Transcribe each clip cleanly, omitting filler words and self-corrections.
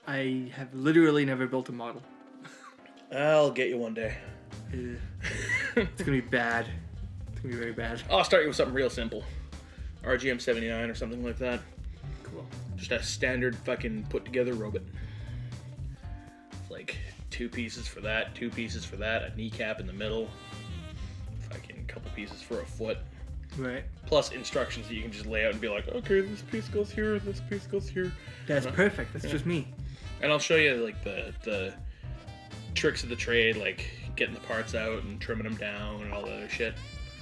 I have literally never built a model. I'll get you one day. It's gonna be bad. It's gonna be very bad. I'll start you with something real simple. RGM 79 or something like that. Cool. Just a standard fucking put together robot. It's like 2 pieces for that, 2 pieces for that, a kneecap in the middle, fucking couple pieces for a foot. Right. Plus instructions that you can just lay out and be like, okay, this piece goes here, this piece goes here. That's perfect. That's just me. And I'll show you like the tricks of the trade, like getting the parts out and trimming them down and all that other shit.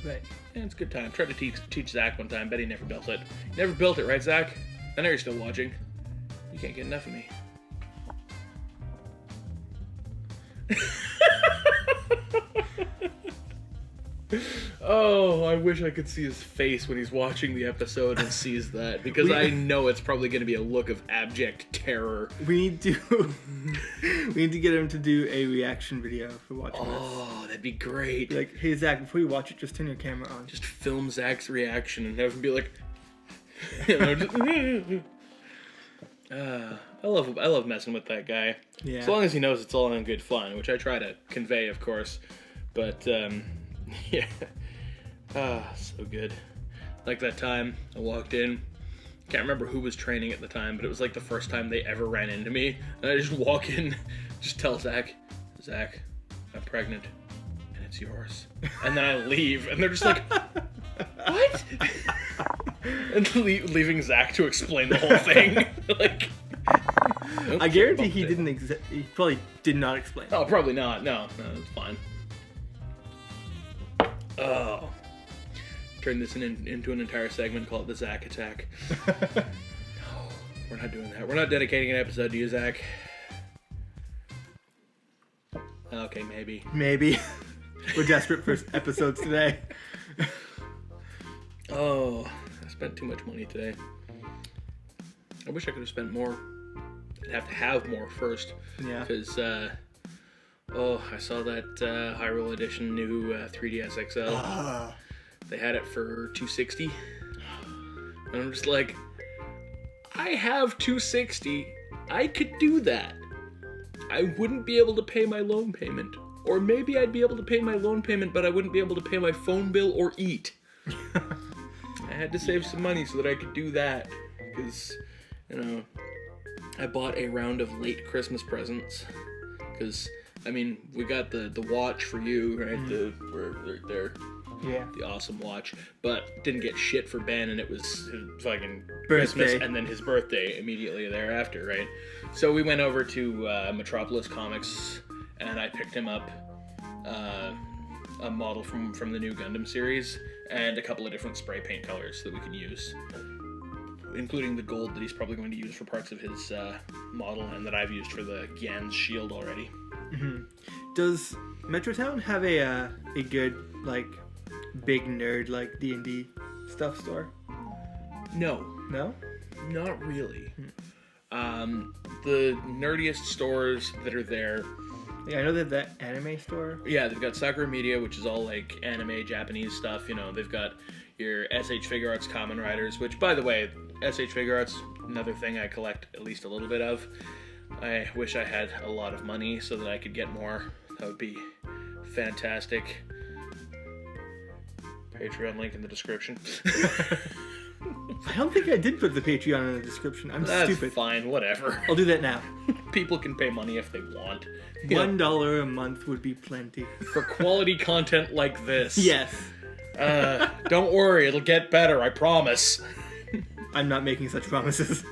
Right. Yeah, it's a good time. Tried to teach Zack one time. Bet he never built it. You never built it, right, Zack? I know you're still watching. You can't get enough of me. Oh, I wish I could see his face when he's watching the episode and sees that, because I know it's probably going to be a look of abject terror. We need to get him to do a reaction video for watching this. Oh, that'd be great. Be like, hey Zach, before you watch it, just turn your camera on. Just film Zack's reaction and have him be like, I love messing with that guy. Yeah. As long as he knows it's all in good fun, which I try to convey, of course. But yeah, so good. Like that time I walked in. Can't remember who was training at the time, but it was like the first time they ever ran into me. And I just walk in, just tell Zack, I'm pregnant, and it's yours. And then I leave, and they're just like, what? And leaving Zack to explain the whole thing. Like, I guarantee he didn't. He probably did not explain. Oh, probably not. No, it's fine. Oh, turn this into an entire segment called the Zack Attack. No, we're not doing that. We're not dedicating an episode to you, Zack. Okay, maybe. Maybe. We're desperate for episodes today. Oh, I spent too much money today. I wish I could have spent more. I'd have to have more first. Yeah. Because, I saw that Hyrule Edition new 3DS XL. They had it for $260. And I'm just like, I have $260. I could do that. I wouldn't be able to pay my loan payment. Or maybe I'd be able to pay my loan payment, but I wouldn't be able to pay my phone bill or eat. I had to save some money so that I could do that. Because, I bought a round of late Christmas presents. Because, we got the watch for you, right? The awesome watch. But didn't get shit for Ben, and it was his fucking Christmas and then his birthday immediately thereafter, right? So we went over to Metropolis Comics, and I picked him up a model from the new Gundam series, and a couple of different spray paint colors that we can use, including the gold that he's probably going to use for parts of his model, and that I've used for the Gyan's shield already. Mm-hmm. Does Metrotown have a good, like, big nerd, like, D&D stuff store? No, not really. The nerdiest stores that are there. Yeah, I know they have that anime store. Yeah, they've got Sakura Media, which is all like anime, Japanese stuff. They've got your SH Figure Arts Kamen Riders, which, by the way, SH Figure Arts, another thing I collect at least a little bit of. I wish I had a lot of money so that I could get more. That would be fantastic. Patreon link in the description. I don't think I did put the Patreon in the description. That's stupid. That's fine, whatever. I'll do that now. People can pay money if they want. $1 a month would be plenty. For quality content like this. Yes. Don't worry, it'll get better, I promise. I'm not making such promises.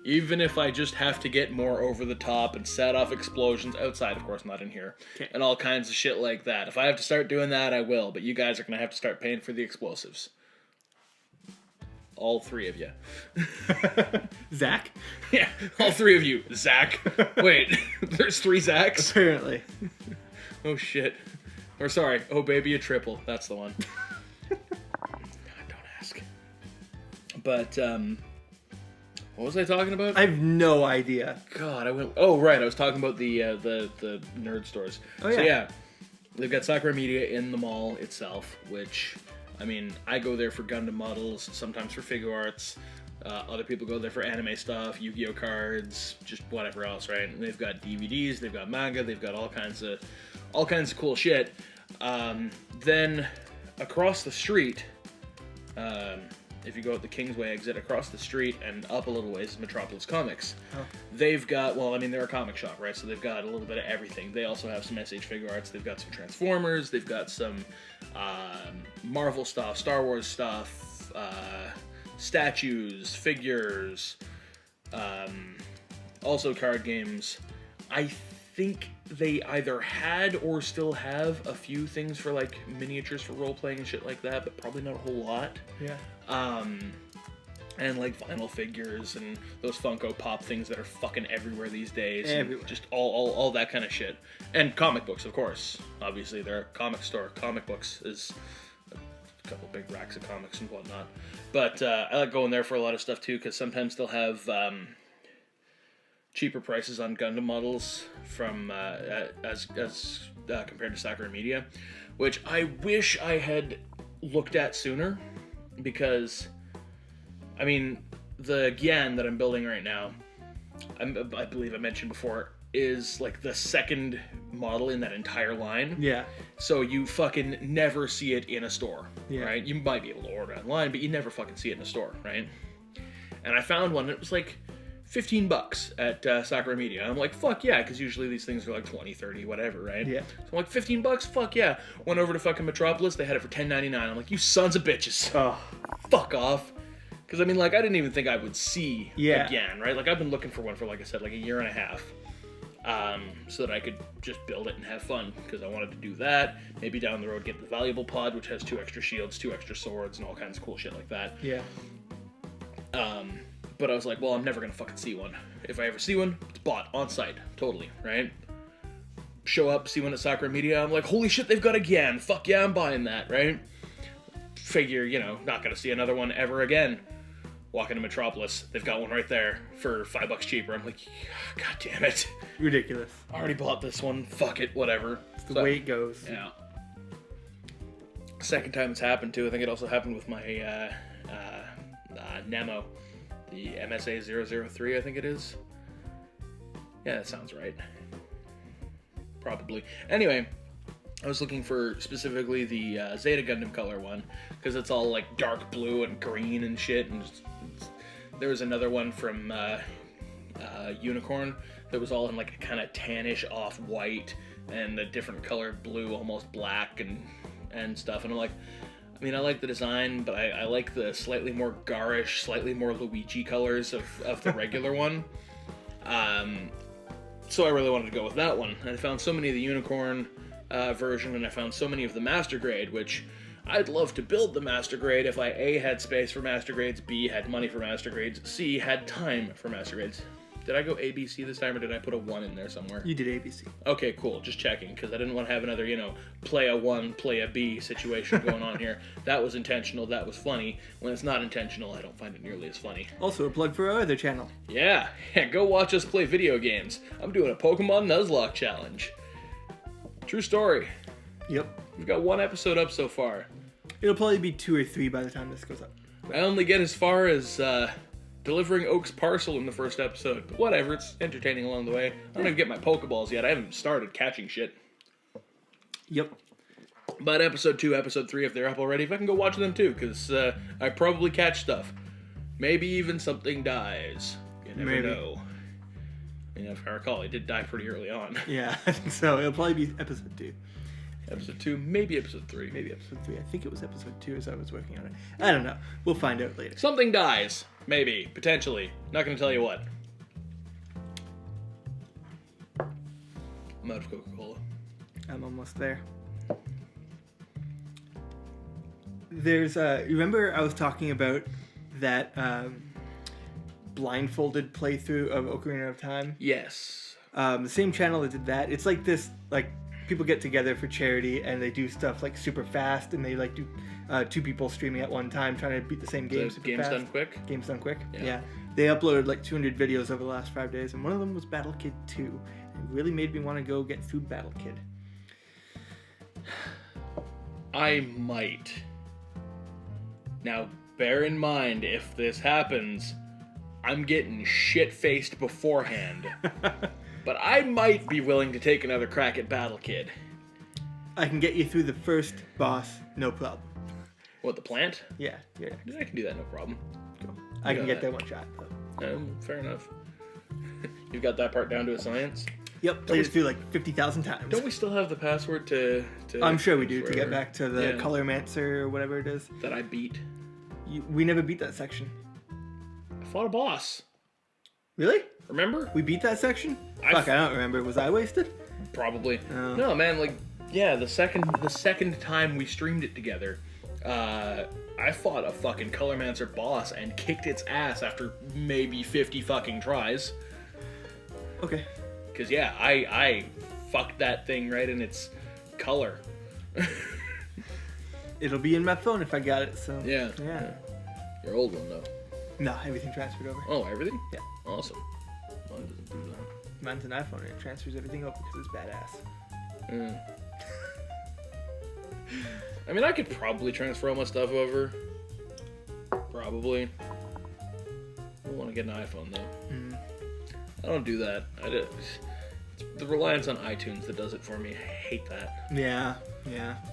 Even if I just have to get more over the top and set off explosions outside, of course, not in here, okay, and all kinds of shit like that. If I have to start doing that, I will, but you guys are going to have to start paying for the explosives. All 3 of you. Zack? Yeah, all 3 of you. Zack. Wait, there's 3 Zacks? Apparently. Oh, shit. Or sorry, oh baby, a triple. That's the one. God, don't ask. But, what was I talking about? I have no idea. God, oh, right, I was talking about the nerd stores. Oh, yeah. So, yeah, they've got Sakura Media in the mall itself, which, I go there for Gundam models, sometimes for figure arts. Other people go there for anime stuff, Yu-Gi-Oh cards, just whatever else, right? And they've got DVDs, they've got manga, they've got all kinds of cool shit. Then across the street, if you go at the Kingsway exit, across the street and up a little ways is Metropolis Comics. Oh. They've got, well, I mean, they're a comic shop, right? So they've got a little bit of everything. They also have some SH figure arts. They've got some Transformers. They've got some Marvel stuff, Star Wars stuff, statues, figures, also card games. I think they either had or still have a few things for like miniatures for role-playing and shit like that, but probably not a whole lot. Yeah. And like vinyl figures and those Funko Pop things that are fucking everywhere these days. Everywhere. Just all that kind of shit. And comic books, of course. Obviously, they're a comic store. Comic books is a couple big racks of comics and whatnot. But I like going there for a lot of stuff too, because sometimes they'll have cheaper prices on Gundam models from as compared to Sakura Media, which I wish I had looked at sooner, because I mean the Gyan that I'm building right now, I believe I mentioned before, is like the second model in that entire line. Yeah. So you fucking never see it in a store, Yeah. right? You might be able to order it online, but you never fucking see it in a store, right? And I found one that was like $15 at Sakura Media. And I'm like, fuck yeah, because usually these things are like 20, 30, whatever, right? Yeah. So I'm like, $15? Fuck yeah. Went over to fucking Metropolis, they had it for $10.99. I'm like, you sons of bitches. Oh. Fuck off. Because I mean, like, I didn't even think I would see Yeah. again, right? Like, I've been looking for one for, like I said, like a year and a half. So that I could just build it and have fun, because I wanted to do that. Maybe down the road get the valuable pod, which has 2 extra shields, 2 extra swords, and all kinds of cool shit like that. Yeah. But I was like, well, I'm never gonna fucking see one. If I ever see one, it's bought on site, totally, right? Show up, see one at Sakura Media, I'm like, holy shit, they've got a Gyan. Fuck yeah, I'm buying that, right? Figure, you know, not gonna see another one ever again. Walk into Metropolis, they've got one right there for $5 cheaper. I'm like, god damn it. Ridiculous. I already bought this one, fuck it, whatever. It's the way it goes. Yeah. Second time it's happened too. I think it also happened with my Nemo, the MSA 003, I think it is. Yeah, that sounds right. Probably. Anyway, I was looking for specifically the Zeta Gundam color one, because it's all like dark blue and green and shit. And there was another one from Unicorn that was all in like a kind of tannish off-white and a different colored blue, almost black and stuff. And I'm like, I mean, I like the design, but I like the slightly more garish, slightly more Luigi colors of the regular one. So I really wanted to go with that one. And I found so many of the Unicorn version, and I found so many of the Master Grade, which I'd love to build the Master Grade if I A, had space for Master Grades, B, had money for Master Grades, C, had time for Master Grades. Did I go ABC this time, or did I put a 1 in there somewhere? You did ABC. Okay, cool. Just checking, because I didn't want to have another, play a 1, play a B situation going on here. That was intentional. That was funny. When it's not intentional, I don't find it nearly as funny. Also a plug for our other channel. Yeah, go watch us play video games. I'm doing a Pokemon Nuzlocke challenge. True story. Yep. We've got 1 episode up so far. It'll probably be 2 or 3 by the time this goes up. I only get as far as delivering Oak's parcel in the first episode. But whatever, it's entertaining along the way. I don't even get my Pokeballs yet. I haven't started catching shit. Yep. But episode 2, episode 3, if they're up already, if I can go watch them too, because I probably catch stuff. Maybe even something dies. You never know. If I recall, it did die pretty early on. Yeah, I think so. It'll probably be episode 2. Episode 2, maybe episode 3. Maybe episode 3. I think it was episode 2 as I was working on it. I don't know. We'll find out later. Something dies. Maybe. Potentially. Not going to tell you what. I'm out of Coca-Cola. I'm almost there. There's, remember I was talking about that blindfolded playthrough of Ocarina of Time? Yes. The same channel that did that. It's like this, like, people get together for charity and they do stuff like super fast, and they like do 2 people streaming at one time trying to beat the same game super Games fast. Done Quick? Games Done Quick. Yeah. They uploaded like 200 videos over the last 5 days, and one of them was Battle Kid 2. It really made me want to go get through Battle Kid. I might. Now, bear in mind, if this happens, I'm getting shit-faced beforehand. But I might be willing to take another crack at Battle Kid. I can get you through the first boss, no problem. What, the plant? Yeah. I can do that, no problem. Cool. I can get that one shot, though. Fair enough. You've got that part down to a science? Yep, played it through like 50,000 times. Don't we still have the password to I'm sure we do, to get back to the Colormancer or whatever it is. That I beat. We never beat that section. I fought a boss. Really? Remember? We beat that section? Fuck, I don't remember. Was I wasted? Probably. Oh. No, man, like, yeah, the second time we streamed it together, I fought a fucking Colormancer boss and kicked its ass after maybe 50 fucking tries. Okay. Because, yeah, I fucked that thing right in its color. It'll be in my phone if I got it, so... Yeah. Your old one, though. No, everything transferred over. Oh, everything? Yeah. Awesome. Mine doesn't do that. Mine's an iPhone and it transfers everything over because it's badass. I mean, I could probably transfer all my stuff over. Probably. I want to get an iPhone, though. I don't do that. It's the reliance on iTunes that does it for me. I hate that. Yeah.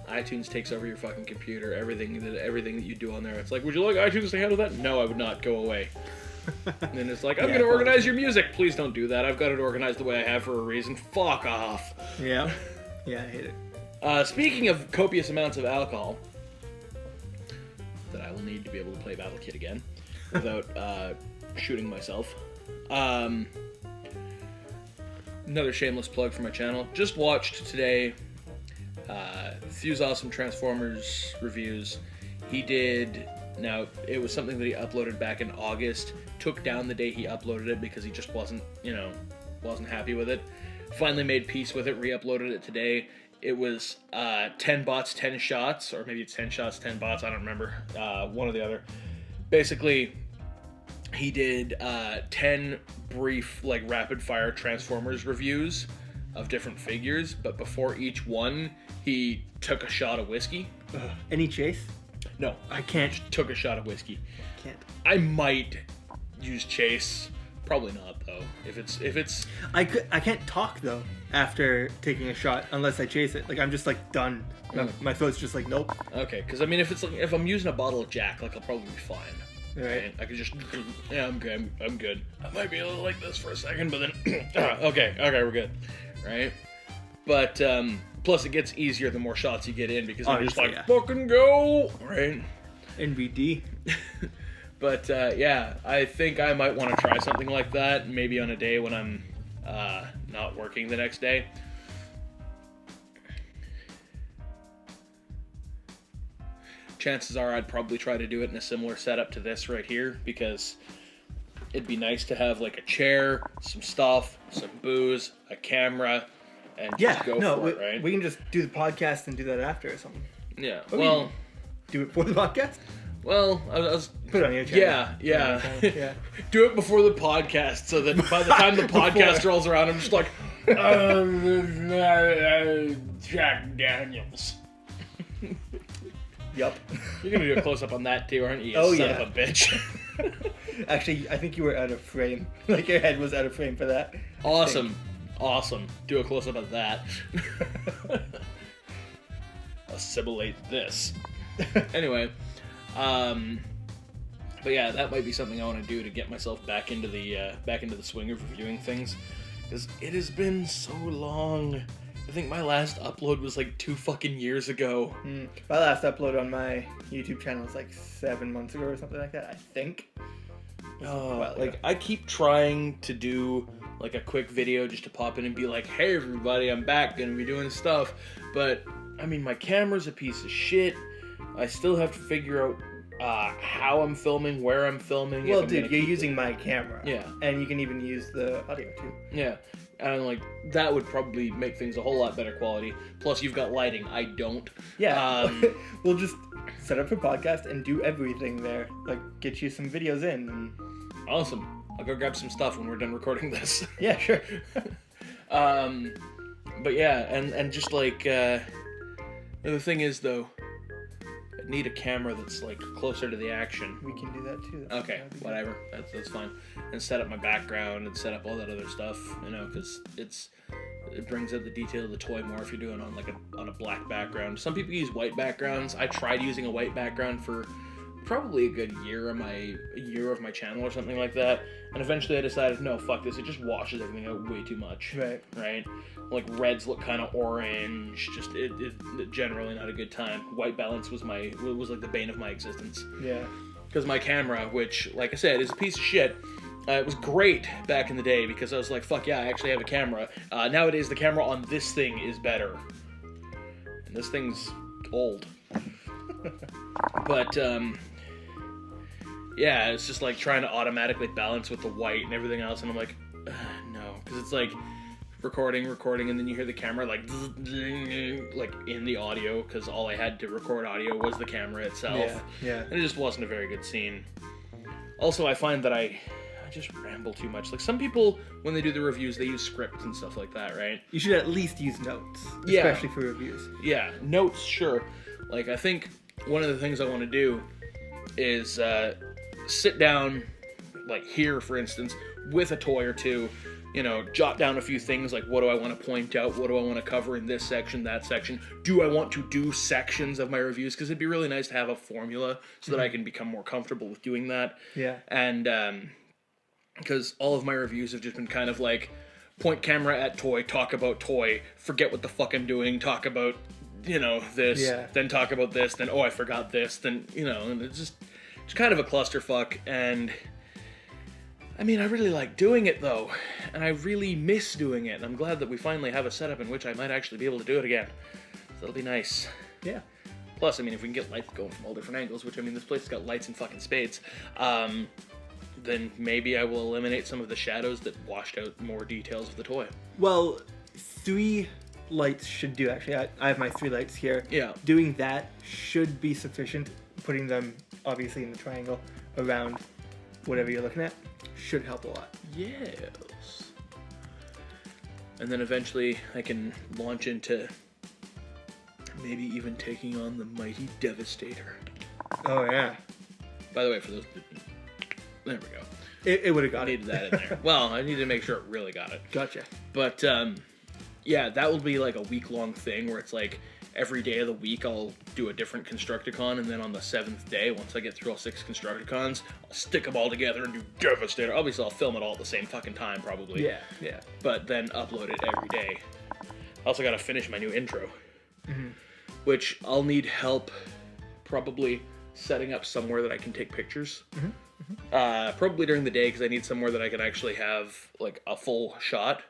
iTunes takes over your fucking computer. Everything that you do on there. It's like, would you like iTunes to handle that? No, I would not. Go away. And then it's like, I'm going to organize your music. Please don't do that. I've got it organized the way I have for a reason. Fuck off. Yeah. Yeah, I hate it. Speaking of copious amounts of alcohol, that I will need to be able to play Battle Kid again without shooting myself. Another shameless plug for my channel. Just watched today Fuse Awesome Transformers reviews. He did... Now, it was something that he uploaded back in August. Took down the day he uploaded it because he just wasn't happy with it. Finally made peace with it, re-uploaded it today. It was 10 bots, 10 shots, or maybe it's 10 shots, 10 bots, I don't remember. One or the other. Basically, he did 10 brief, like, rapid-fire Transformers reviews of different figures, but before each one, he took a shot of whiskey. Any chase? No, I can't. Just took a shot of whiskey. Can't. I might use chase. Probably not, though. If it's. I can't talk though after taking a shot unless I chase it. Like I'm just like done. My throat's just like nope. Okay, because I mean, if I'm using a bottle of Jack, like I'll probably be fine. Right. I could just. Yeah, I'm good. I'm good. I might be a little like this for a second, but then. Okay, we're good. Right. But plus, it gets easier the more shots you get in because you're just like fucking go right. NBD. But yeah, I think I might want to try something like that, maybe on a day when I'm not working the next day. Chances are I'd probably try to do it in a similar setup to this right here, because it'd be nice to have like a chair, some stuff, some booze, a camera, and just go for it, right? We can just do the podcast and do that after or something. Yeah, well... Do it for the podcast? Well, I was put it on your channel. Yeah. Do it before the podcast, so that by the time the podcast rolls around, I'm just like, Jack Daniels. Yep. You're gonna do a close up on that too, aren't you? Son of a bitch. Actually, I think you were out of frame. Like your head was out of frame for that. Awesome. Do a close up of that. Assimilate this. Anyway. But yeah, that might be something I want to do to get myself back into the swing of reviewing things, because it has been so long. I think my last upload was like 2 fucking years ago. My last upload on my YouTube channel was like 7 months ago or something like that, I think. Like I keep trying to do like a quick video just to pop in and be like, hey everybody, I'm back, gonna be doing stuff. But I mean, my camera's a piece of shit. I still have to figure out how I'm filming, where I'm filming. Well, dude, you're using my camera. Yeah. And you can even use the audio too. Yeah. And like that would probably make things a whole lot better quality. Plus, you've got lighting. I don't. Yeah. We'll just set up a podcast and do everything there. Like, get you some videos in. And... Awesome. I'll go grab some stuff when we're done recording this. Yeah, sure. But yeah, and just like the thing is though, need a camera that's like closer to the action. We can do that too. Okay, whatever. That's fine. And set up my background and set up all that other stuff, you know, because it brings out the detail of the toy more if you're doing it on a black background. Some people use white backgrounds. I tried using a white background for probably a good year of my channel or something like that, and eventually I decided, no, fuck this. It just washes everything out way too much. Right. Like reds look kind of orange. Just it generally not a good time. White balance was like the bane of my existence. Yeah. Because my camera, which, like I said, is a piece of shit. It was great back in the day because I was like, fuck yeah, I actually have a camera. Nowadays, the camera on this thing is better. And this thing's old. But, yeah, it's just like trying to automatically balance with the white and everything else. And I'm like, no. Because it's like recording, and then you hear the camera like in the audio because all I had to record audio was the camera itself. Yeah. And it just wasn't a very good scene. Also, I find that I just ramble too much. Like some people, when they do the reviews, they use scripts and stuff like that, right? You should at least use notes, Yeah. especially for reviews. Yeah, notes, sure. Like I think one of the things I want to do is sit down, like here, for instance, with a toy or two, you know, jot down a few things like what do I want to point out, what do I want to cover in this section, that section. Do I want to do sections of my reviews? Because it'd be really nice to have a formula so that I can become more comfortable with doing that. Yeah. And because all of my reviews have just been kind of like point camera at toy, talk about toy, forget what the fuck I'm doing, talk about, you know, this, then talk about this, then oh I forgot this, then, you know, and it's kind of a clusterfuck. And I mean, I really like doing it though, and I really miss doing it, and I'm glad that we finally have a setup in which I might actually be able to do it again. So that'll be nice. Yeah. Plus, I mean, if we can get lights going from all different angles, which, I mean, this place has got lights in fucking spades, then maybe I will eliminate some of the shadows that washed out more details of the toy. Well, 3 lights should do, actually. I have my 3 lights here. Yeah. Doing that should be sufficient. Putting them, obviously, in the triangle around whatever you're looking at should help a lot. Yes. And then eventually I can launch into maybe even taking on the mighty Devastator. Oh, yeah. By the way, for those... There we go. It would have got I needed that in there. Well, I needed to make sure it really got it. Gotcha. But, yeah, that will be like a week-long thing where it's like every day of the week I'll do a different Constructicon, and then on the 7th day, once I get through all 6 Constructicons, I'll stick them all together and do Devastator. Obviously, I'll film it all at the same fucking time, probably. Yeah. But then upload it every day. I also gotta finish my new intro, which I'll need help probably setting up somewhere that I can take pictures. Probably during the day, because I need somewhere that I can actually have like a full shot.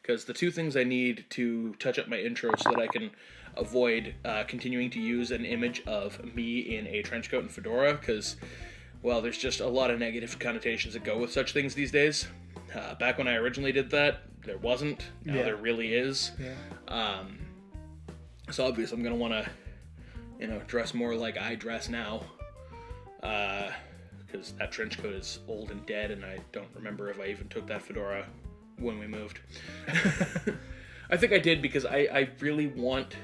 Because the 2 things I need to touch up my intro so that I can avoid continuing to use an image of me in a trench coat and fedora, because, well, there's just a lot of negative connotations that go with such things these days. Back when I originally did that, there wasn't. Now there really is. Yeah. So obviously I'm going to want to, you know, dress more like I dress now. Because that trench coat is old and dead, and I don't remember if I even took that fedora when we moved. I think I did, because I really want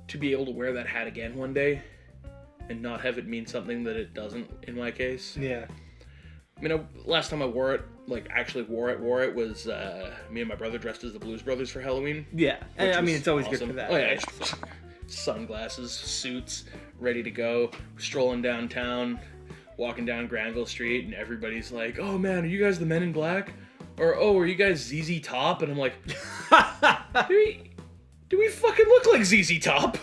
to be able to wear that hat again one day and not have it mean something that it doesn't in my case. Yeah. I mean, last time I wore it, like actually wore it was me and my brother dressed as the Blues Brothers for Halloween. Yeah. And I mean, it's always awesome. good for that. Oh yeah, sunglasses, suits, ready to go, strolling downtown, walking down Granville Street, and everybody's like, "Oh man, are you guys the Men in Black?" Or, "Oh, are you guys ZZ Top?" And I'm like, do we fucking look like ZZ Top?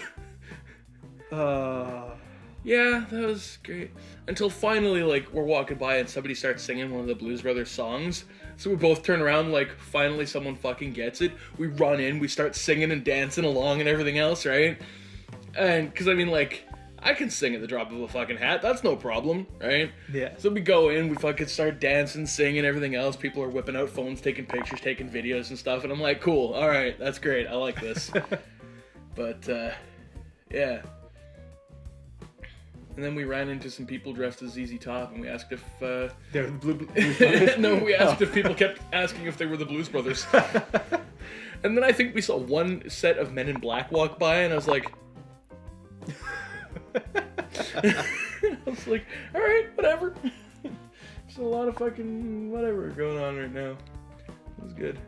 Yeah, that was great. Until finally, like, we're walking by and somebody starts singing one of the Blues Brothers songs. So we both turn around, like, finally someone fucking gets it. We run in, we start singing and dancing along and everything else, right? And, because, I mean, like, I can sing at the drop of a fucking hat. That's no problem, right? Yeah. So we go in, we fucking start dancing, singing, everything else. People are whipping out phones, taking pictures, taking videos and stuff. And I'm like, cool, all right, that's great. I like this. But, yeah. And then we ran into some people dressed as ZZ Top, and we asked if... They're the Blues Brothers? No, we asked if people kept asking if they were the Blues Brothers. And then I think we saw one set of Men in Black walk by, and I was like... I was like, all right, whatever. There's a lot of fucking whatever going on right now. It was good.